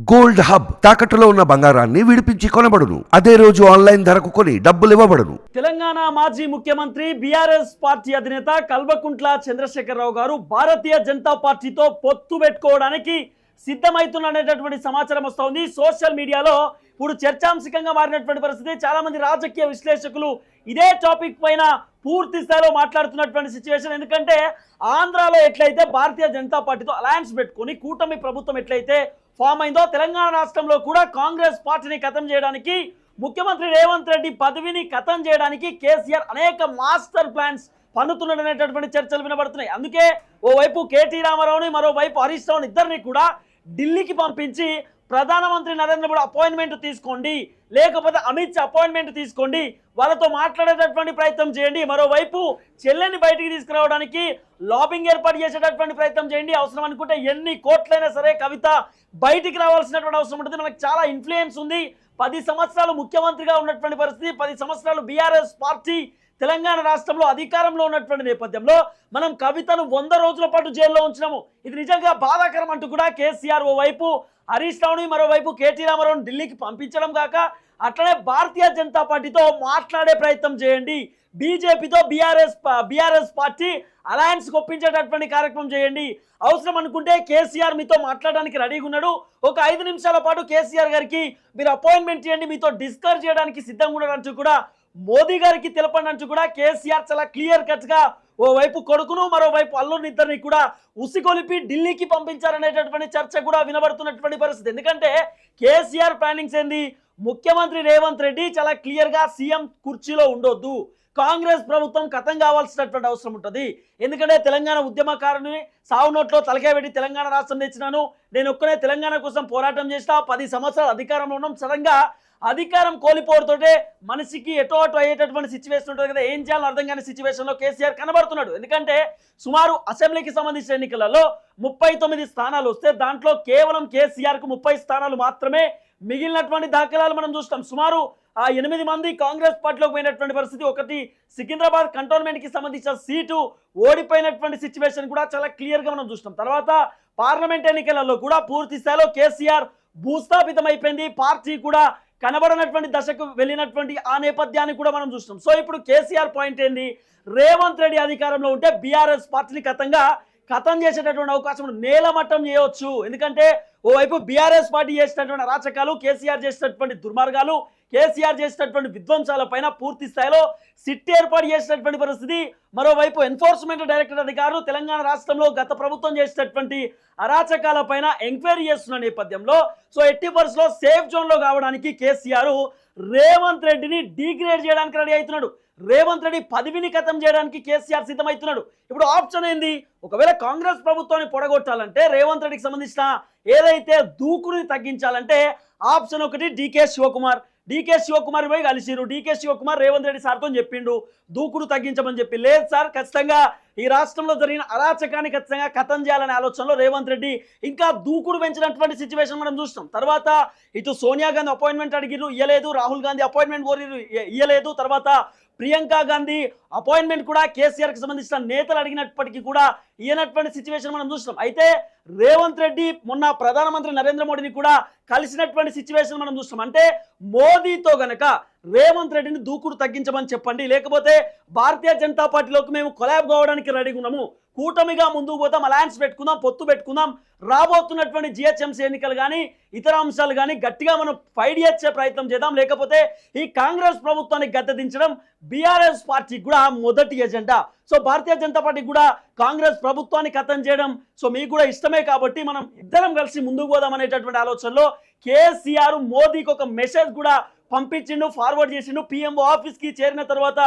Gold hub తాకట్టులో ఉన్న బంగారాన్ని విడిపించి కొనబడును. అదే రోజు ఆన్లైన్ ధరకు కొని డబ్బులు ఇవ్వబడును. తెలంగాణ మాజీ ముఖ్యమంత్రి బీఆర్ఎస్ పార్టీ అధినేత కల్వకుంట్ల చంద్రశేఖరరావు గారు భారతీయ జనతా పార్టీతో పొత్తు పెట్టుకోవడానికి సిద్ధమవుతున్నటువంటి సమాచారం వస్తోంది. సోషల్ మీడియాలో ఇప్పుడు చర్చాంశకంగా మారినటువంటి పరిస్థితి. చాలా మంది రాజకీయ విశ్లేషకులు ఇదే టాపిక్ పైన పూర్తి స్థాయిలో మాట్లాడుతున్నటువంటి సిచ్యువేషన్. ఎందుకంటే ఆంధ్రాలో ఎట్లయితే భారతీయ జనతా పార్టీతో అలయన్స్ పెట్టుకుని కూటమి ప్రభుత్వం ఎట్లయితే ఫామ్ అయిందో, తెలంగాణ రాష్ట్రంలో కూడా కాంగ్రెస్ పార్టీని ఖతం చేయడానికి, ముఖ్యమంత్రి రేవంత్ రెడ్డి పదవిని ఖతం చేయడానికి కేసీఆర్ అనేక మాస్టర్ ప్లాన్స్ పన్నుతున్నాడనేటటువంటి చర్చలు వినబడుతున్నాయి. అందుకే ఓవైపు కేటీ రామారావుని, మరోవైపు హరీష్ రావుని ఇద్దరిని కూడా ఢిల్లీకి పంపించి ప్రధానమంత్రి నరేంద్ర మోడీ అపాయింట్మెంట్ తీసుకోండి, లేకపోతే అమిత్ షా అపాయింట్మెంట్ తీసుకోండి, వాళ్ళతో మాట్లాడేటటువంటి ప్రయత్నం చేయండి, మరోవైపు చెల్లెని బయటికి తీసుకురావడానికి లాబింగ్ ఏర్పాటు చేసేటటువంటి ప్రయత్నం చేయండి, అవసరం అనుకుంటే ఎన్ని కోట్లైనా సరే కవిత బయటికి రావాల్సినటువంటి అవసరం ఉంటుంది. మనకు చాలా ఇన్ఫ్లుయెన్స్ ఉంది. 10 సంవత్సరాలు ముఖ్యమంత్రిగా ఉన్నటువంటి పరిస్థితి, 10 సంవత్సరాలు బీఆర్ఎస్ పార్టీ తెలంగాణ రాష్ట్రంలో అధికారంలో ఉన్నటువంటి నేపథ్యంలో మనం కవితను 100 రోజుల పాటు జైల్లో ఉంచినాము. ఇది నిజంగా బాధాకరం అంటూ కూడా కేసీఆర్ ఓవైపు హరీష్ రావుని, మరోవైపు కేటీ రామారావుని ఢిల్లీకి పంపించడం కాక అట్లనే భారతీయ జనతా పార్టీతో మాట్లాడే ప్రయత్నం చేయండి, బీజేపీతో బీఆర్ఎస్ పార్టీ అలయన్స్ ఒప్పించేటటువంటి కార్యక్రమం చేయండి, అవసరం అనుకుంటే కేసీఆర్ మీతో మాట్లాడడానికి రెడీగా ఉన్నాడు, ఒక 5 నిమిషాల పాటు కేసీఆర్ గారికి మీరు అపాయింట్మెంట్ చేయండి, మీతో డిస్కస్ చేయడానికి సిద్ధంగా ఉన్నాడంటూ కూడా మోదీ గారికి తెలపండి అంటూ కూడా కేసీఆర్ చాలా క్లియర్ కట్ గా ఓవైపు కొడుకును, మరోవైపు అల్లుని ఇద్దరిని కూడా ఉసిగొలిపి ఢిల్లీకి పంపించారనేటటువంటి చర్చ కూడా వినబడుతున్నటువంటి పరిస్థితి. ఎందుకంటే కేసీఆర్ ప్లానింగ్స్ ఏంది, ముఖ్యమంత్రి రేవంత్ రెడ్డి చాలా క్లియర్ గా సీఎం కుర్చీలో ఉండొద్దు, కాంగ్రెస్ ప్రభుత్వం ఖతం కావాల్సినటువంటి అవసరం ఉంటుంది. ఎందుకంటే తెలంగాణ ఉద్యమకారుని సావు నోట్లో తలకాయ పెట్టి తెలంగాణ రాష్ట్రం తెచ్చినాను, నేను ఒక్కనే తెలంగాణ కోసం పోరాటం చేసిన, 10 సంవత్సరాలు అధికారంలో ఉన్నాం, సడన్ గా అధికారం కోల్పోవడంతోటే మనిషికి ఎటో అటు అయ్యేటటువంటి సిచ్యువేషన్ ఉంటుంది కదా, ఏం చేయాలో అర్థం కాని సిచ్యువేషన్లో కేసీఆర్ కనబడుతున్నాడు. ఎందుకంటే సుమారు అసెంబ్లీకి సంబంధించిన ఎన్నికలలో 39 స్థానాలు వస్తే దాంట్లో కేవలం కేసీఆర్కు 30 స్థానాలు మాత్రమే మిగిలినటువంటి దాఖలాలు మనం చూస్తాం. సుమారు 8 మంది కాంగ్రెస్ పార్టీలోకి పోయినటువంటి పరిస్థితి, ఒకటి సికింద్రాబాద్ కంటోన్మెంట్కి సంబంధించిన సీటు ఓడిపోయినటువంటి సిచ్యువేషన్ కూడా చాలా క్లియర్గా మనం చూస్తాం. తర్వాత పార్లమెంట్ ఎన్నికలలో కూడా పూర్తి స్థాయిలో కేసీఆర్ భూస్థాపితం అయిపోయింది, పార్టీ కూడా కనబడనటువంటి దశకు వెళ్ళినటువంటి ఆ నేపథ్యాన్ని కూడా మనం చూస్తాం. సో ఇప్పుడు కేసీఆర్ పాయింట్ ఏంది, రేవంత్ రెడ్డి అధికారంలో ఉంటే బీఆర్ఎస్ పార్టీని ఖతం చేసేటటువంటి అవకాశం నేలమట్టం చేయవచ్చు. ఎందుకంటే ఓవైపు బీఆర్ఎస్ పార్టీ చేసినటువంటి అరాచకాలు, కేసీఆర్ చేసినటువంటి దుర్మార్గాలు, కేసీఆర్ చేసినటువంటి విధ్వంసాల పైన పూర్తి స్థాయిలో సిట్ ఏర్పాటు చేసినటువంటి పరిస్థితి, మరోవైపు ఎన్ఫోర్స్మెంట్ డైరెక్టర్ అధికారులు తెలంగాణ రాష్ట్రంలో గత ప్రభుత్వం చేసినటువంటి అరాచకాల పైన ఎంక్వైరీ చేస్తున్న నేపథ్యంలో సో ఎట్టి పరిస్థితుల్లో సేఫ్ జోన్లో కావడానికి కేసీఆర్ రేవంత్ రెడ్డిని డీగ్రేడ్ చేయడానికి రెడీ అవుతున్నాడు. రేవంత్ రెడ్డి పదవిని ఖతం చేయడానికి కేసీఆర్ సిద్ధమవుతున్నాడు. ఇప్పుడు ఆప్షన్ ఏంది, ఒకవేళ కాంగ్రెస్ ప్రభుత్వాన్ని పొడగొట్టాలంటే, రేవంత్ రెడ్డికి సంబంధించిన ఏదైతే దూకుని తగ్గించాలంటే ఆప్షన్ ఒకటి డీకే శివకుమార్ పోయి కలిసిరు. డీకే శివకుమార్ రేవంత్ రెడ్డి సార్తో చెప్పిండు దూకుడు తగ్గించమని చెప్పి, లేదు సార్ ఖచ్చితంగా ఈ రాష్ట్రంలో జరిగిన అరాచకాన్ని ఖచ్చితంగా ఖతం చేయాలనే ఆలోచనలో రేవంత్ రెడ్డి ఇంకా దూకుడు పెంచినటువంటి సిచ్యువేషన్ మనం చూస్తాం. తర్వాత ఇటు సోనియా గాంధీ అపాయింట్మెంట్ అడిగిరు, ఇయ్యలేదు, రాహుల్ గాంధీ అపాయింట్మెంట్ కోరిరు, ఇయ్యలేదు, తర్వాత ప్రియాంక గాంధీ అపాయింట్మెంట్ కూడా కేసీఆర్కి సంబంధించిన నేతలు అడిగినప్పటికీ కూడా ఇయ్యనటువంటి సిచ్యువేషన్ మనం చూస్తాం. అయితే రేవంత్ రెడ్డి మొన్న ప్రధానమంత్రి నరేంద్ర మోడీని కూడా కలిసినటువంటి సిచ్యువేషన్ మనం చూస్తాం. అంటే మోదీతో గనక రేవంత్ రెడ్డిని దూకుడు తగ్గించమని చెప్పండి, లేకపోతే భారతీయ జనతా పార్టీలోకి మేము కొలాబ్ కావడానికి రెడీగా ఉన్నాము, కూటమిగా ముందుకు పోతాం, అలయన్స్ పెట్టుకుందాం, పొత్తు పెట్టుకుందాం, రాబోతున్నటువంటి జిహెచ్ఎంసీ ఎన్నికలు కానీ ఇతర అంశాలు కానీ గట్టిగా మనం ఫైట్ చేసే ప్రయత్నం చేద్దాం, లేకపోతే ఈ కాంగ్రెస్ ప్రభుత్వాన్ని గద్దెదించడం బీఆర్ఎస్ పార్టీకి కూడా మొదటి agenda. So Bharatiya Janata party కూడా కాంగ్రెస్ ప్రభుత్వాన్ని ఖతం చేయడం సో మీకు కూడా ఇష్టమే కాబట్టి మనం ఇద్దరం కలిసి ముందుకు పోదాం అనేటటువంటి ఆలోచనలో కేసీఆర్ మోదీకి ఒక మెసేజ్ కూడా పంపించిండు, ఫార్వర్డ్ చేసిండు. పిఎంఓ ఆఫీస్కి చేరిన తర్వాత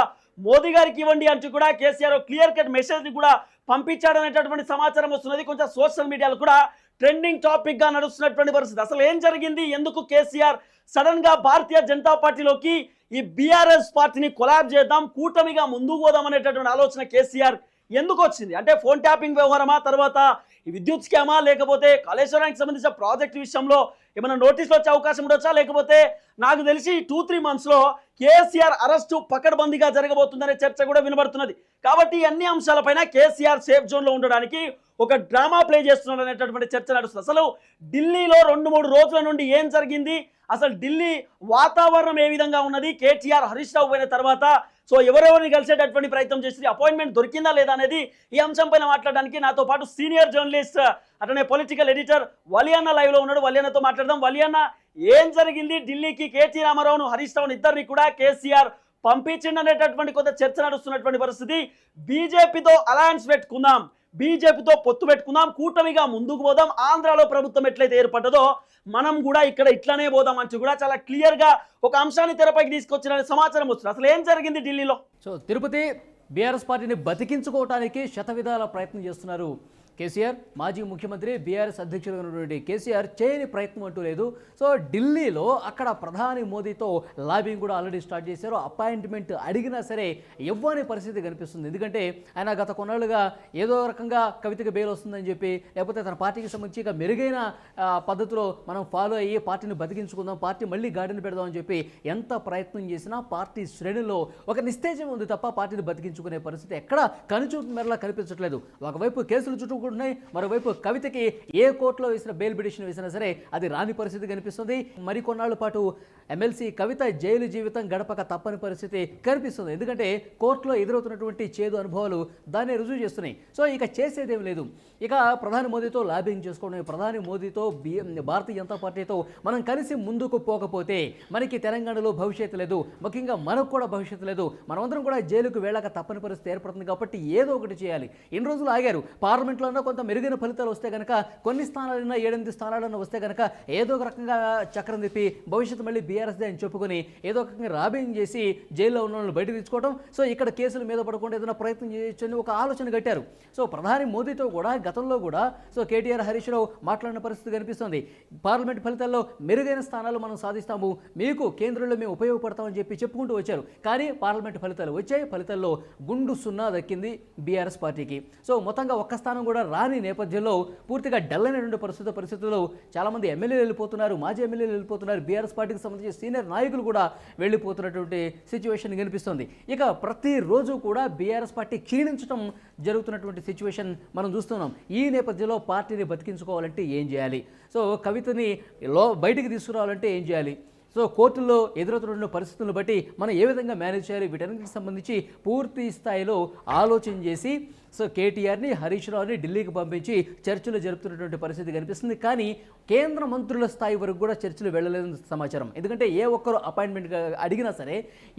మోదీ గారికి ఇవ్వండి అంటూ కూడా కేసీఆర్ క్లియర్ కట్ మెసేజ్ని కూడా పంపించాడనేటటువంటి సమాచారం వస్తున్నది. కొంచెం సోషల్ మీడియాలో కూడా ట్రెండింగ్ టాపిక్ గా నడుస్తున్నటువంటి పరిస్థితి. అసలు ఏం జరిగింది, ఎందుకు కేసీఆర్ సడన్ గా భారతీయ జనతా పార్టీలోకి ఈ బీఆర్ఎస్ పార్టీని కొలాబ్ చేద్దాం, కూటమిగా ముందుకు పోదాం అనేటటువంటి ఆలోచన కేసీఆర్ ఎందుకు వచ్చింది? అంటే ఫోన్ ట్యాపింగ్ వ్యవహారమా, తర్వాత ఈ విద్యుత్ స్కామా, లేకపోతే కాళేశ్వరానికి సంబంధించిన ప్రాజెక్టు విషయంలో ఏమైనా నోటీసులు వచ్చే అవకాశం ఉండొచ్చా, లేకపోతే నాకు తెలిసి 2-3 monthsలో కేసీఆర్ అరెస్టు పకడ్బందీగా జరగబోతుందనే చర్చ కూడా వినబడుతున్నది. కాబట్టి ఈ అన్ని అంశాలపైన కేసీఆర్ సేఫ్ జోన్లో ఉండడానికి ఒక డ్రామా ప్లే చేస్తున్నారు అనేటటువంటి చర్చ నడుస్తుంది. అసలు ఢిల్లీలో 2-3 రోజుల నుండి ఏం జరిగింది, అసలు ఢిల్లీ వాతావరణం ఏ విధంగా ఉన్నది, కేటీఆర్ హరీష్ రావు పోయిన తర్వాత సో ఎవరెవరిని కలిసేటటువంటి ప్రయత్నం చేసి అపాయింట్మెంట్ దొరికిందా లేదా అనేది ఈ అంశం పైన మాట్లాడడానికి నాతో పాటు సీనియర్ జర్నలిస్ట్ అతనే పొలిటికల్ ఎడిటర్ వలియన్న లైవ్లో ఉన్నాడు. వలియన్నతో మాట్లాడదాం. వలియన్న, ఏం జరిగింది ఢిల్లీకి? కేటీ రామారావును హరీష్ రావును ఇద్దరిని కూడా కేసీఆర్ పంపించిందనేటటువంటి కొంత చర్చ నడుస్తున్నటువంటి పరిస్థితి. బీజేపీతో అలయన్స్ పెట్టుకుందాం, బీజేపీతో పొత్తు పెట్టుకుందాం, కూటమిగా ముందుకు పోదాం, ఆంధ్రాలో ప్రభుత్వం ఎట్లయితే ఏర్పడ్డదో మనం కూడా ఇక్కడ ఇట్లానే పోదాం అంటూ కూడా చాలా క్లియర్గా ఒక అంశాన్ని తెరపైకి తీసుకొచ్చిన సమాచారం వస్తుంది. అసలు ఏం జరిగింది ఢిల్లీలో? సో తిరుపతి బీఆర్ఎస్ పార్టీని బతికించుకోవడానికి శతవిధాల ప్రయత్నం చేస్తున్నారు కేసీఆర్. మాజీ ముఖ్యమంత్రి బీఆర్ఎస్ అధ్యక్షులుగా ఉన్నటువంటి కేసీఆర్ చేయని ప్రయత్నం అంటూ లేదు. సో ఢిల్లీలో అక్కడ ప్రధాని మోదీతో లాబింగ్ కూడా ఆల్రెడీ స్టార్ట్ చేశారు. అపాయింట్మెంట్ అడిగినా సరే ఇవ్వని పరిస్థితి కనిపిస్తుంది. ఎందుకంటే ఆయన గత కొన్నాళ్ళుగా ఏదో రకంగా కవితకి బెయిల్ వస్తుందని చెప్పి, లేకపోతే తన పార్టీకి సంబంధించి ఇక మెరుగైన పద్ధతిలో మనం ఫాలో అయ్యి పార్టీని బతికించుకుందాం, పార్టీ మళ్ళీ గాడిని పెడదాం అని చెప్పి ఎంత ప్రయత్నం చేసినా పార్టీ శ్రేణుల్లో ఒక నిస్తేజం ఉంది తప్ప పార్టీని బతికించుకునే పరిస్థితి ఎక్కడ కనుచూపు మేరలా కనిపించట్లేదు. ఒకవైపు కేసులు చుట్టూ ఉన్నాయి, మరోవైపు కవితకి ఏ కోర్టులో వేసిన బెయిల్ పిటిషన్ వేసినా సరే అది రాని పరిస్థితి కనిపిస్తుంది. మరికొన్నాళ్ళ పాటు ఎమ్మెల్సీ కవిత జైలు జీవితం గడపక తప్పని పరిస్థితి కనిపిస్తుంది. ఎందుకంటే కోర్టులో ఎదురవుతున్నటువంటి చేదు అనుభవాలు దాన్ని రుజువు చేస్తున్నాయి. సో ఇక చేసేదేం లేదు. ఇక ప్రధాని మోదీతో లాబింగ్ చేసుకోవడం, ప్రధాని మోదీతో భారతీయ జనతా పార్టీతో మనం కలిసి ముందుకు పోకపోతే మనకి తెలంగాణలో భవిష్యత్తు లేదు, ముఖ్యంగా మనకు కూడా భవిష్యత్తు లేదు, మనమందరం కూడా జైలుకు వెళ్ళక తప్పని పరిస్థితి ఏర్పడుతుంది. కాబట్టి ఏదో ఒకటి చేయాలి. ఇన్ని రోజులు ఆగారు. పార్లమెంట్లో కొంత మెరుగైన ఫలితాలు వస్తే కనుక, కొన్ని స్థానాలైనా 7-8 స్థానాలైనా వస్తే కనుక ఏదో ఒక రకంగా చక్రం తిప్పి భవిష్యత్తు మళ్ళీ బీఆర్ఎస్దే అని చెప్పుకొని ఏదో ఒక రకంగా రాబింగ్ చేసి జైల్లో ఉన్న వాళ్ళని బయటకు తెచ్చుకోవడం, సో ఇక్కడ కేసుల మీద పడకుండా ఏదైనా ప్రయత్నం చేయొచ్చని ఒక ఆలోచన కట్టారు. సో ప్రధాని మోదీతో కూడా గతంలో కూడా సో కేటీఆర్ హరీష్ రావు మాట్లాడిన పరిస్థితి కనిపిస్తుంది. పార్లమెంట్ ఫలితాల్లో మెరుగైన స్థానాలు మనం సాధిస్తాము, మీకు కేంద్రంలో మేము ఉపయోగపడతామని చెప్పి చెప్పుకుంటూ వచ్చారు. కానీ పార్లమెంట్ ఫలితాలు వచ్చాయి. ఫలితాల్లో గుండు సున్నా దక్కింది బీఆర్ఎస్ పార్టీకి. సో మొత్తంగా ఒక్క స్థానం కూడా రాని నేపథ్యంలో పూర్తిగా డల్ అయినటువంటి పరిస్థితుల్లో చాలామంది ఎమ్మెల్యేలు వెళ్ళిపోతున్నారు, మాజీ ఎమ్మెల్యేలు వెళ్ళిపోతున్నారు, బీఆర్ఎస్ పార్టీకి సంబంధించిన సీనియర్ నాయకులు కూడా వెళ్ళిపోతున్నటువంటి సిచ్యువేషన్ కనిపిస్తుంది. ఇక ప్రతిరోజు కూడా బీఆర్ఎస్ పార్టీ క్షీణించడం జరుగుతున్నటువంటి సిచ్యువేషన్ మనం చూస్తున్నాం. ఈ నేపథ్యంలో పార్టీని బతికించుకోవాలంటే ఏం చేయాలి? సో కవితని బయటికి తీసుకురావాలంటే ఏం చేయాలి? సో కోర్టుల్లో ఎదురవుతున్న పరిస్థితులను బట్టి మనం ఏ విధంగా మేనేజ్ చేయాలి? వీటన్నిటికి సంబంధించి పూర్తి స్థాయిలో ఆలోచన చేసి సో కేటీఆర్ని హరీష్ రావుని ఢిల్లీకి పంపించి చర్చలు జరుపుతున్నటువంటి పరిస్థితి కనిపిస్తుంది. కానీ కేంద్ర మంత్రుల స్థాయి వరకు కూడా చర్చలు వెళ్ళలేదని సమాచారం. ఎందుకంటే ఏ ఒక్కరు అపాయింట్మెంట్ అడిగినా సరే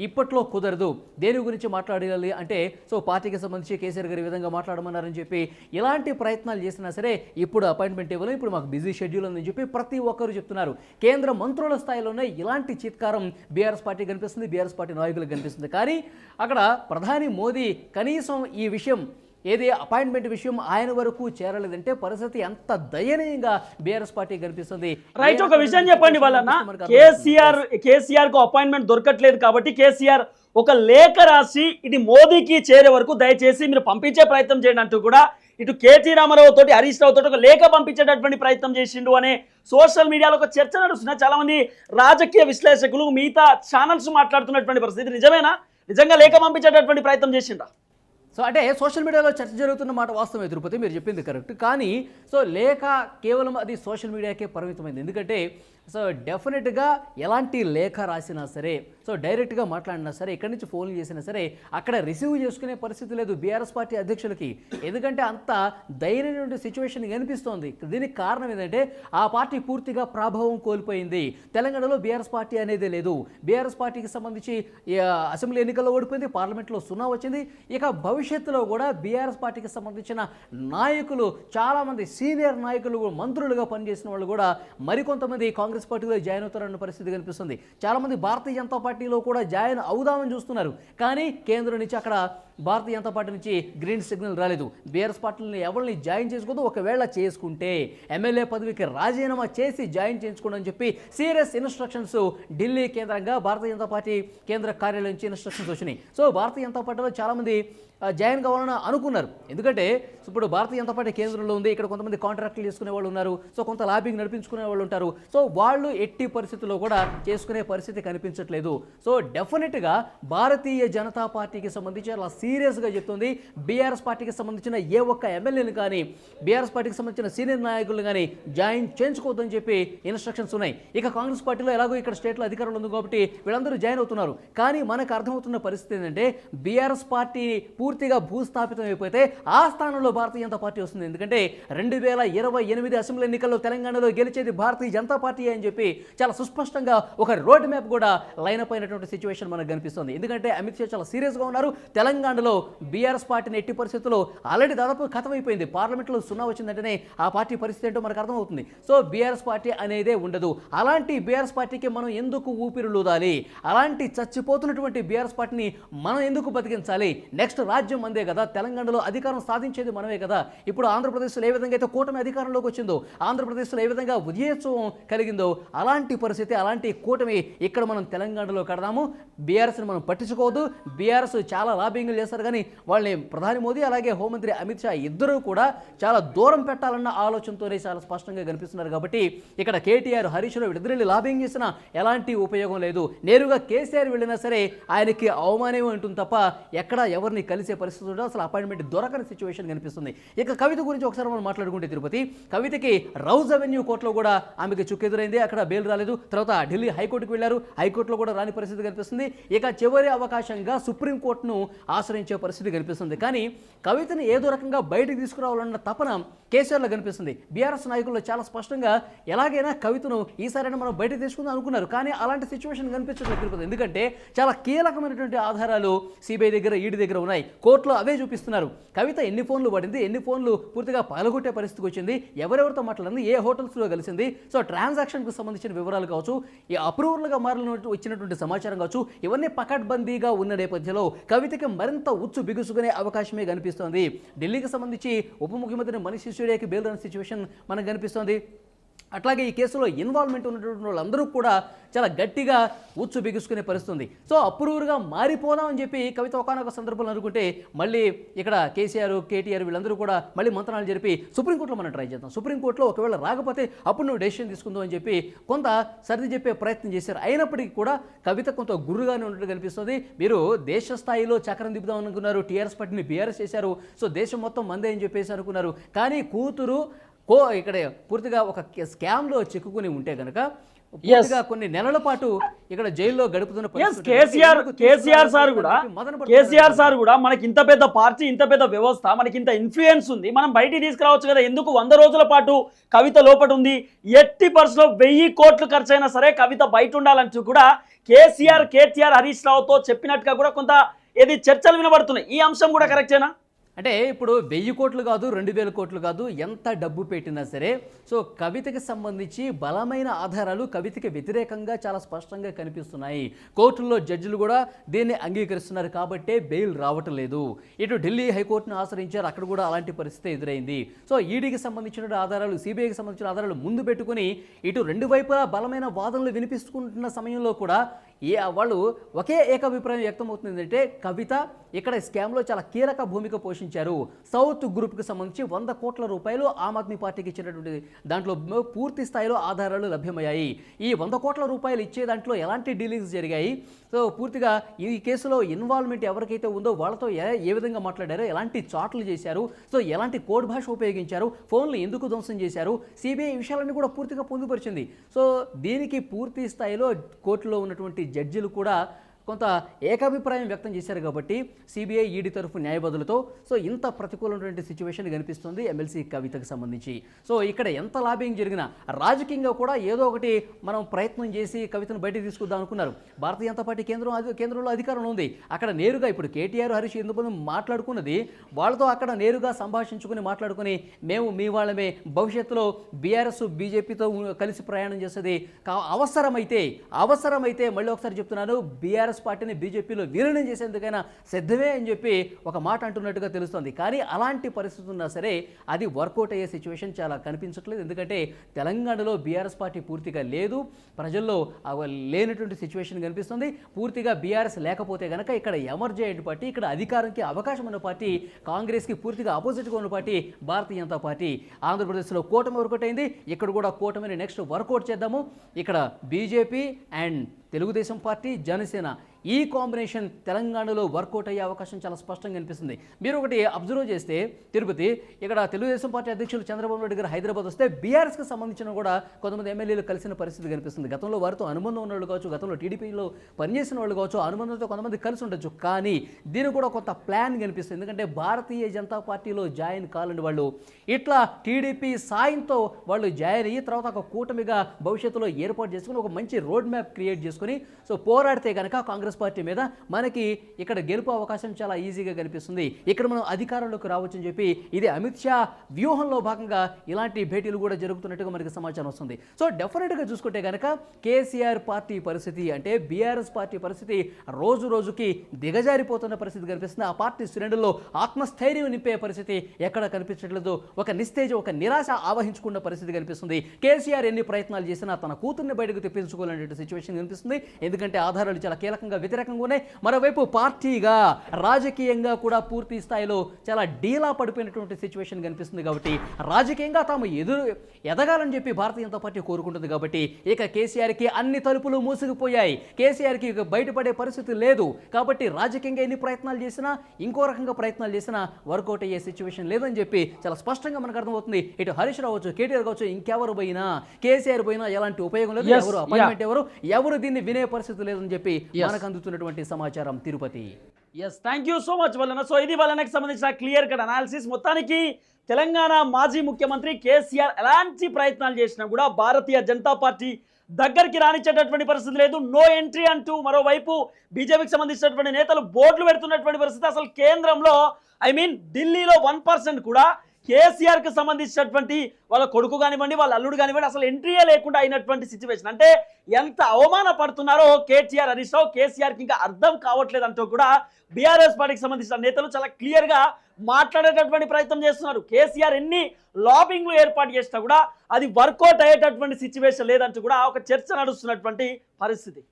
ఇప్పట్లో కుదరదు. దేని గురించి మాట్లాడాలి అంటే సో పార్టీకి సంబంధించి కేసీఆర్ గారు ఈ విధంగా మాట్లాడమన్నారని చెప్పి ఇలాంటి ప్రయత్నాలు చేసినా సరే ఇప్పుడు అపాయింట్మెంట్ ఇవ్వలేదు, ఇప్పుడు మాకు బిజీ షెడ్యూల్ ఉందని చెప్పి ప్రతి ఒక్కరు చెప్తున్నారు. కేంద్ర మంత్రుల స్థాయిలోనే ఇలాంటి చీత్కారం బీఆర్ఎస్ పార్టీ కనిపిస్తుంది, బీఆర్ఎస్ పార్టీ నాయకులకు కనిపిస్తుంది. కానీ అక్కడ ప్రధాని మోదీ కనీసం ఈ విషయం ఏది అపాయింట్మెంట్ విషయం ఆయన వరకు చేరలేదంటే పరిస్థితి ఎంత దయనీయంగా బీఆర్ఎస్ పార్టీ కనిపిస్తుంది. రైట్, ఒక విషయం చెప్పండి వాళ్ళన్న, కేసీఆర్ కు అపాయింట్మెంట్ దొరకట్లేదు కాబట్టి కేసీఆర్ ఒక లేఖ రాసి ఇది మోదీకి చేరే వరకు దయచేసి మీరు పంపించే ప్రయత్నం చేయండి అంటూ కూడా ఇటు కేటీ రామారావు తోటి హరీష్ రావు తోటి ఒక లేఖ పంపించేటటువంటి ప్రయత్నం చేసిండు అనే సోషల్ మీడియాలో ఒక చర్చ నడుస్తున్నా. చాలా మంది రాజకీయ విశ్లేషకులు మిగతా ఛానల్స్ మాట్లాడుతున్నటువంటి పరిస్థితి నిజమేనా? నిజంగా లేఖ పంపించేటటువంటి ప్రయత్నం చేసిండా? సో అంటే సోషల్ మీడియాలో చర్చ జరుగుతున్న మాట వాస్తవమే తిరుపతి, మీరు చెప్పింది కరెక్ట్. కానీ సో లేఖ కేవలం అది సోషల్ మీడియాకే పరిమితమైంది. ఎందుకంటే సో డెఫినెట్గా ఎలాంటి లేఖ రాసినా సరే, సో డైరెక్ట్గా మాట్లాడినా సరే, ఇక్కడి నుంచి ఫోన్లు చేసినా సరే అక్కడ రిసీవ్ చేసుకునే పరిస్థితి లేదు బీఆర్ఎస్ పార్టీ అధ్యక్షులకి. ఎందుకంటే అంత దయనీయమైన సిచ్యువేషన్ కనిపిస్తోంది. దీనికి కారణం ఏంటంటే ఆ పార్టీ పూర్తిగా ప్రభావం కోల్పోయింది. తెలంగాణలో బీఆర్ఎస్ పార్టీ అనేది లేదు. బీఆర్ఎస్ పార్టీకి సంబంధించి అసెంబ్లీ ఎన్నికల్లో ఓడిపోయింది, పార్లమెంట్లో 0 వచ్చింది. ఇక భవిష్యత్తులో కూడా బీఆర్ఎస్ పార్టీకి సంబంధించిన నాయకులు చాలామంది సీనియర్ నాయకులు, మంత్రులుగా పనిచేసిన వాళ్ళు కూడా మరికొంతమంది కాంగ్రెస్ పార్టీలో జాయిన్ అవుతారన్న పరిస్థితి కనిపిస్తుంది. చాలామంది భారతీయ జనతా పార్టీలో కూడా జాయిన్ అవుదామని చూస్తున్నారు. కానీ కేంద్రం నుంచి అక్కడ భారతీయ జనతా పార్టీ నుంచి గ్రీన్ సిగ్నల్ రాలేదు. బీఆర్ఎస్ పార్టీని ఎవరిని జాయిన్ చేసుకోదు, ఒకవేళ చేసుకుంటే ఎమ్మెల్యే పదవికి రాజీనామా చేసి జాయిన్ చేయించుకోండి అని చెప్పి సీరియస్ ఇన్స్ట్రక్షన్స్ ఢిల్లీ కేంద్రంగా భారతీయ జనతా పార్టీ కేంద్ర కార్యాలయం నుంచి ఇన్స్ట్రక్షన్స్ వచ్చినాయి. సో భారతీయ జనతా పార్టీలో చాలామంది జాయిన్ కావాలని అనుకున్నారు. ఎందుకంటే ఇప్పుడు భారతీయ జనతా పార్టీ కేంద్రంలో ఉంది, ఇక్కడ కొంతమంది కాంట్రాక్టులు చేసుకునే వాళ్ళు ఉన్నారు, సో కొంత లాబింగ్ నడిపించుకునే వాళ్ళు ఉంటారు. సో వాళ్ళు ఎట్టి పరిస్థితుల్లో కూడా చేసుకునే పరిస్థితి కనిపించట్లేదు. సో డెఫినెట్గా భారతీయ జనతా పార్టీకి సంబంధించి అలా సీరియస్గా చెప్తుంది, బీఆర్ఎస్ పార్టీకి సంబంధించిన ఏ ఒక్క ఎమ్మెల్యేని కానీ బీఆర్ఎస్ పార్టీకి సంబంధించిన సీనియర్ నాయకులు కానీ జాయిన్ చేయించుకోవద్దని చెప్పి ఇన్స్ట్రక్షన్స్ ఉన్నాయి. ఇక కాంగ్రెస్ పార్టీలో ఎలాగో ఇక్కడ స్టేట్లో అధికారంలో ఉంది కాబట్టి వీళ్ళందరూ జాయిన్ అవుతున్నారు. కానీ మనకు అర్థమవుతున్న పరిస్థితి ఏంటంటే బీఆర్ఎస్ పార్టీ పూర్తిగా భూస్థాపితం అయిపోతే ఆ స్థానంలో భారతీయ జనతా పార్టీ వస్తుంది. ఎందుకంటే 2028 అసెంబ్లీ ఎన్నికల్లో తెలంగాణలో గెలిచేది భారతీయ జనతా పార్టీ అని చెప్పి చాలా సుస్పష్టంగా ఒక రోడ్ మ్యాప్ కూడా లైన్ అప్ అయినటువంటి సిచ్యువేషన్ మనకు కనిపిస్తుంది. ఎందుకంటే అమిత్ షా చాలా సీరియస్గా ఉన్నారు. తెలంగాణలో బీఆర్ఎస్ పార్టీని ఎట్టి పరిస్థితుల్లో ఆల్రెడీ దాదాపు ఖతమైపోయింది. పార్లమెంట్లో 0 వచ్చిందంటేనే ఆ పార్టీ పరిస్థితి ఏంటో మనకు అర్థమవుతుంది. సో బీఆర్ఎస్ పార్టీ అనేదే ఉండదు. అలాంటి బీఆర్ఎస్ పార్టీకి మనం ఎందుకు ఊపిరులూదాలి? అలాంటి చచ్చిపోతున్నటువంటి బీఆర్ఎస్ పార్టీని మనం ఎందుకు బతికించాలి? నెక్స్ట్ రాజ్యం మందే కదా, తెలంగాణలో అధికారం సాధించేది మనమే కదా. ఇప్పుడు ఆంధ్రప్రదేశ్లో ఏ విధంగా అయితే కూటమి అధికారంలోకి వచ్చిందో, ఆంధ్రప్రదేశ్లో ఏ విధంగా ఉదయోత్సవం కలిగిందో అలాంటి పరిస్థితి, అలాంటి కూటమి ఇక్కడ మనం తెలంగాణలో కడదాము. బీఆర్ఎస్ని మనం పట్టించుకోవద్దు. బీఆర్ఎస్ చాలా లాబింగ్లు చేస్తారు కానీ వాళ్ళని ప్రధాని మోదీ అలాగే హోంమంత్రి అమిత్ షా ఇద్దరూ కూడా చాలా దూరం పెట్టాలన్న ఆలోచనతోనే చాలా స్పష్టంగా కనిపిస్తున్నారు. కాబట్టి ఇక్కడ కేటీఆర్, హరీష్ రావు వీళ్ళిద్దరిని లాబింగ్ చేసినా ఎలాంటి ఉపయోగం లేదు. నేరుగా కేసీఆర్ వెళ్ళినా సరే ఆయనకి అవమానమే ఉంటుంది తప్ప ఎక్కడ ఎవరిని కలిసే పరిస్థితి ఉండదు. అసలు అపాయింట్మెంట్ దొరకని సిచ్యువేషన్ కనిపిస్తుంది. ఇక కవిత గురించి ఒకసారి మనం మాట్లాడుకుంటే, తిరుపతి కవితకి రౌజ్ అవెన్యూ కోర్టులో కూడా ఆమెకి చుక్కెదురైంది. అక్కడ బెయిల్ రాలేదు. తర్వాత ఢిల్లీ హైకోర్టుకు వెళ్ళారు. హైకోర్టులో కూడా రాని పరిస్థితి కనిపిస్తుంది. ఇక చివరి అవకాశంగా సుప్రీంకోర్టును ఆశ్రయించే పరిస్థితి కనిపిస్తుంది. కానీ కవితని ఏదో రకంగా బయటకు తీసుకురావాలన్న తపన కేసీఆర్లో కనిపిస్తుంది. బీఆర్ఎస్ నాయకుల్లో చాలా స్పష్టంగా ఎలాగైనా కవితను ఈసారైనా మనం బయటకు తీసుకుందాం అనుకున్నారు. కానీ అలాంటి సిచ్యువేషన్ కనిపించట్లేదు తిరుపతి. ఎందుకంటే చాలా కీలకమైనటువంటి ఆధారాలు సిబిఐ దగ్గర, ఈడీ దగ్గర ఉన్నాయి. కోర్టులో అవే చూపిస్తున్నారు. కవిత ఎన్ని ఫోన్లు పడింది, ఎన్ని ఫోన్లు పూర్తిగా పగలగొట్టే పరిస్థితికి వచ్చింది, ఎవరెవరితో మాట్లాడింది, ఏ హోటల్స్లో కలిసింది, సో ట్రాన్సాక్షన్కు సంబంధించిన వివరాలు కావచ్చు, ఈ అప్రూవల్గా వచ్చినటువంటి సమాచారం కావచ్చు, ఇవన్నీ పకడ్బందీగా ఉన్న నేపథ్యంలో కవితకి మరింత ఉచ్చు బిగుసుకునే అవకాశమే కనిపిస్తోంది. ఢిల్లీకి సంబంధించి ఉప ముఖ్యమంత్రి మనీష్ సిసోడియాకి బెయిల్ రాని సిచ్యువేషన్ మనకు కనిపిస్తోంది. అట్లాగే ఈ కేసులో ఇన్వాల్వ్మెంట్ ఉన్నటువంటి వాళ్ళందరూ కూడా చాలా గట్టిగా ఉచ్చు బిగుసుకునే పరిస్థితుంది. సో అప్రూవర్గా మారిపోదాం అని చెప్పి కవిత ఒకనొక సందర్భంలో అనుకుంటే మళ్ళీ ఇక్కడ కేసీఆర్, కేటీఆర్ వీళ్ళందరూ కూడా మళ్ళీ మంత్రాలు జరిపి సుప్రీంకోర్టులో మనం ట్రై చేద్దాం, సుప్రీంకోర్టులో ఒకవేళ రాకపోతే అప్పుడు నువ్వు డెసిషన్ తీసుకుందాం అని చెప్పి కొంత సర్ది చెప్పే ప్రయత్నం చేశారు. అయినప్పటికీ కూడా కవిత కొంత గుర్రుగానే ఉన్నట్టు కనిపిస్తుంది. మీరు దేశ స్థాయిలో చక్రం దిద్దాం అనుకున్నారు, టీఆర్ఎస్ పార్టీని బీఆర్ఎస్ చేశారు, సో దేశం మొత్తం మందే అని చెప్పేసి అనుకున్నారు. కానీ కూతురు ఇక్కడ పూర్తిగా ఒక స్కామ్లో చిక్కుకుని ఉంటే కనుక పూర్తిగా కొన్ని నెలల పాటు ఇక్కడ జైల్లో గడుపుతున్న కేసీఆర్ సార్ కూడా మనకి ఇంత పెద్ద పార్టీ, ఇంత పెద్ద వ్యవస్థ, మనకి ఇంత ఇన్ఫ్లుయెన్స్ ఉంది, మనం బయటికి తీసుకురావచ్చు కదా. ఎందుకు 100 రోజుల పాటు కవిత లోపట ఉంది? ఎట్టి పరిస్థితుల్లో 1000 కోట్లు ఖర్చు అయినా సరే కవిత బయట ఉండాలంటూ కూడా కేసీఆర్, కేటీఆర్, హరీష్ రావుతో చెప్పినట్టుగా కూడా కొంత ఏది చర్చలు వినబడుతున్నాయి. ఈ అంశం కూడా కరెక్టేనా? అంటే ఇప్పుడు 1000 కోట్లు కాదు, 2000 కోట్లు కాదు, ఎంత డబ్బు పెట్టినా సరే సో కవితకి సంబంధించి బలమైన ఆధారాలు కవితకి వ్యతిరేకంగా చాలా స్పష్టంగా కనిపిస్తున్నాయి. కోర్టుల్లో జడ్జిలు కూడా దీన్ని అంగీకరిస్తున్నారు కాబట్టే బెయిల్ రావటం లేదు. ఇటు ఢిల్లీ హైకోర్టును ఆశ్రయించారు, అక్కడ కూడా అలాంటి పరిస్థితి ఎదురైంది. సో ఈడీకి సంబంధించిన ఆధారాలు, సిబిఐకి సంబంధించిన ఆధారాలు ముందు పెట్టుకుని ఇటు రెండు వైపులా బలమైన వాదనలు వినిపిస్తుకుంటున్న సమయంలో కూడా వాళ్ళు ఒకే ఏకాభిప్రాయం వ్యక్తమవుతుంది. ఏంటంటే కవిత ఇక్కడ స్కామ్లో చాలా కీలక భూమిక పోషించారు. సౌత్ గ్రూప్కి సంబంధించి 100 కోట్ల రూపాయలు ఆమ్ ఆద్మీ పార్టీకి ఇచ్చినటువంటి దాంట్లో పూర్తి స్థాయిలో ఆధారాలు లభ్యమయ్యాయి. ఈ 100 కోట్ల రూపాయలు ఇచ్చే దాంట్లో ఎలాంటి డీలింగ్స్ జరిగాయి, సో పూర్తిగా ఈ కేసులో ఇన్వాల్వ్మెంట్ ఎవరికైతే ఉందో వాళ్ళతో ఏ విధంగా మాట్లాడారో, ఎలాంటి చాట్లు చేశారు, సో ఎలాంటి కోడ్ భాష ఉపయోగించారు, ఫోన్లు ఎందుకు ధ్వంసం చేశారు, సిబిఐ విషయాలన్నీ కూడా పూర్తిగా పొందుపరిచింది. సో దీనికి పూర్తి స్థాయిలో కోర్టులో ఉన్నటువంటి జడ్జిలు కూడా కొంత ఏకాభిప్రాయం వ్యక్తం చేశారు. కాబట్టి సిబిఐ, ఈడీ తరఫు న్యాయవాదులతో సో ఇంత ప్రతికూలమైనటువంటి సిచ్యువేషన్ కనిపిస్తుంది ఎమ్మెల్సీ కవితకు సంబంధించి. సో ఇక్కడ ఎంత లాబింగ్ జరిగినా రాజకీయంగా కూడా ఏదో ఒకటి మనం ప్రయత్నం చేసి కవితను బయటకు తీసుకుందాం అనుకున్నారు. భారతీయ జనతా పార్టీ కేంద్రంలో అధికారంలో ఉంది. అక్కడ నేరుగా ఇప్పుడు కేటీఆర్, హరీష్ ఎందుకు మాట్లాడుకున్నది వాళ్ళతో అక్కడ నేరుగా సంభాషించుకుని మాట్లాడుకుని మేము మీ వాళ్ళమే, భవిష్యత్తులో బీఆర్ఎస్ బీజేపీతో కలిసి ప్రయాణం చేసేది అవసరమైతే మళ్ళీ ఒకసారి చెప్తున్నాను, బీఆర్ఎస్ బీఆర్ఎస్ పార్టీని బీజేపీలో విలీనం చేసేందుకైనా సిద్ధమే అని చెప్పి ఒక మాట అంటున్నట్టుగా తెలుస్తోంది. కానీ అలాంటి పరిస్థితి ఉన్నా సరే అది వర్కౌట్ అయ్యే సిచ్యువేషన్ చాలా కనిపించట్లేదు. ఎందుకంటే తెలంగాణలో బీఆర్ఎస్ పార్టీ పూర్తిగా లేదు, ప్రజల్లో లేనటువంటి సిచ్యువేషన్ కనిపిస్తుంది. పూర్తిగా బీఆర్ఎస్ లేకపోతే కనుక ఇక్కడ ఎమర్జ్ అయ్యే పార్టీ, ఇక్కడ అధికారానికి అవకాశం ఉన్న పార్టీ, కాంగ్రెస్కి పూర్తిగా ఆపోజిట్గా ఉన్న పార్టీ భారతీయ జనతా పార్టీ. ఆంధ్రప్రదేశ్లో కూటమి వర్కౌట్ అయింది, ఇక్కడ కూడా కూటమిని నెక్స్ట్ వర్కౌట్ చేద్దాము. ఇక్కడ BJP and Telugu Desam party, Janasena ఈ కాంబినేషన్ తెలంగాణలో వర్కౌట్ అయ్యే అవకాశం చాలా స్పష్టంగా కనిపిస్తుంది. మీరు ఒకటి అబ్జర్వ్ చేస్తే తిరుపతి, ఇక్కడ తెలుగుదేశం పార్టీ అధ్యక్షులు చంద్రబాబు నాయుడు గారు హైదరాబాద్ వస్తే బీఆర్ఎస్కి సంబంధించిన కూడా కొంతమంది ఎమ్మెల్యేలు కలిసిన పరిస్థితి కనిపిస్తుంది. గతంలో వారితో అనుబంధం ఉన్న వాళ్ళు కావచ్చు, గతంలో టీడీపీలో పనిచేసిన వాళ్ళు కావచ్చు, అనుబంధంతో కొంతమంది కలిసి ఉండొచ్చు. కానీ దీనికి కూడా కొంత ప్లాన్ కనిపిస్తుంది. ఎందుకంటే భారతీయ జనతా పార్టీలో జాయిన్ కాలని వాళ్ళు ఇట్లా టీడీపీ సాయంతో వాళ్ళు జాయిన్ అయ్యి తర్వాత ఒక కూటమిగా భవిష్యత్తులో ఏర్పాటు చేసుకుని ఒక మంచి రోడ్ మ్యాప్ క్రియేట్ చేసుకుని పోరాడితే కనుక కాంగ్రెస్ పార్టీ మీద మనకి ఇక్కడ గెలుపు అవకాశం చాలా ఈజీగా కనిపిస్తుంది. ఇక్కడ మనం అధికారంలోకి రావచ్చని చెప్పి ఇది అమిత్ షా వ్యూహంలో భాగంగా ఇలాంటి భేటీలు కూడా జరుగుతున్నట్టుగా మనకి సమాచారం వస్తుంది. సో డెఫినెట్గా చూసుకుంటే కనుక కేసీఆర్ పార్టీ పరిస్థితి అంటే బీఆర్ఎస్ పార్టీ పరిస్థితి రోజు రోజుకి దిగజారిపోతున్న పరిస్థితి కనిపిస్తుంది. ఆ పార్టీ శ్రేణుల్లో ఆత్మస్థైర్యం నింపే పరిస్థితి ఎక్కడ కనిపించట్లేదు. ఒక నిస్తేజం, ఒక నిరాశ ఆవహించుకున్న పరిస్థితి కనిపిస్తుంది. కేసీఆర్ ఎన్ని ప్రయత్నాలు చేసినా తన కూతుర్ని బయటకు తెప్పించుకోవాలనే సిచ్యువేషన్ కనిపిస్తుంది. ఎందుకంటే ఆధారాలు చాలా కీలకంగా వ్యతిరేకంగా ఉన్నాయి. మరోవైపు పార్టీగా రాజకీయంగా కూడా పూర్తి స్థాయిలో చాలా డీలా పడిపోయినటువంటి సిచ్యువేషన్ కనిపిస్తుంది. కాబట్టి రాజకీయంగా తాము ఎదగాలని చెప్పి భారతీయ జనతా పార్టీ కోరుకుంటుంది. కాబట్టి ఇక కేసీఆర్కి అన్ని తలుపులు మూసుకుపోయాయి, కేసీఆర్కి ఇక బయటపడే పరిస్థితి లేదు. కాబట్టి రాజకీయంగా ఎన్ని ప్రయత్నాలు చేసినా, ఇంకో రకంగా ప్రయత్నాలు చేసినా వర్కౌట్ అయ్యే సిచ్యువేషన్ లేదని చెప్పి చాలా స్పష్టంగా మనకు అర్థమవుతుంది. ఇటు హరీష్ రావు కావచ్చు, కేటీఆర్ కావచ్చు, ఇంకెవరు పోయినా, కేసీఆర్ పోయినా ఎలాంటి ఉపయోగం లేదు. ఎవరు అపాయింట్మెంట్ ఎవరు దీన్ని వినే పరిస్థితి లేదని చెప్పి మనకు అందుతున్నటువంటి సమాచారం. Tirupati. Yes, thank you so much వలన. సో ఇది వలనకి సంబంధించిన క్లియర్ కట్ అనాలిసిస్. మొత్తానికి తెలంగాణ మాజీ ముఖ్యమంత్రి కేసీఆర్ ఎలాంటి ప్రయత్నాలు చేసినా కూడా భారతీయ జనతా పార్టీ దగ్గరికి రానిచ్చేటటువంటి పరిస్థితి లేదు. నో ఎంట్రీ అంటూ మరోవైపు బీజేపీకి సంబంధించినటువంటి నేతలు బోర్డులు పెడుతున్నటువంటి పరిస్థితి. అసలు కేంద్రంలో ఢిల్లీలో 1% కూడా కేసీఆర్కి సంబంధించినటువంటి వాళ్ళ కొడుకు కానివ్వండి, వాళ్ళ అల్లుడు కానివ్వండి, అసలు ఎంట్రీయే లేకుండా అయినటువంటి సిచ్యువేషన్. అంటే ఎంత అవమాన పడుతున్నారో కేటీఆర్, హరీష్ రావు, కేసీఆర్కి ఇంకా అర్థం కావట్లేదు అంటూ కూడా బీఆర్ఎస్ పార్టీకి సంబంధించిన నేతలు చాలా క్లియర్గా మాట్లాడేటటువంటి ప్రయత్నం చేస్తున్నారు. కేసీఆర్ ఎన్ని లాబింగ్లు ఏర్పాటు చేసినా కూడా అది వర్కౌట్ అయ్యేటటువంటి సిచ్యువేషన్ లేదంటూ కూడా ఒక చర్చ నడుస్తున్నటువంటి పరిస్థితి.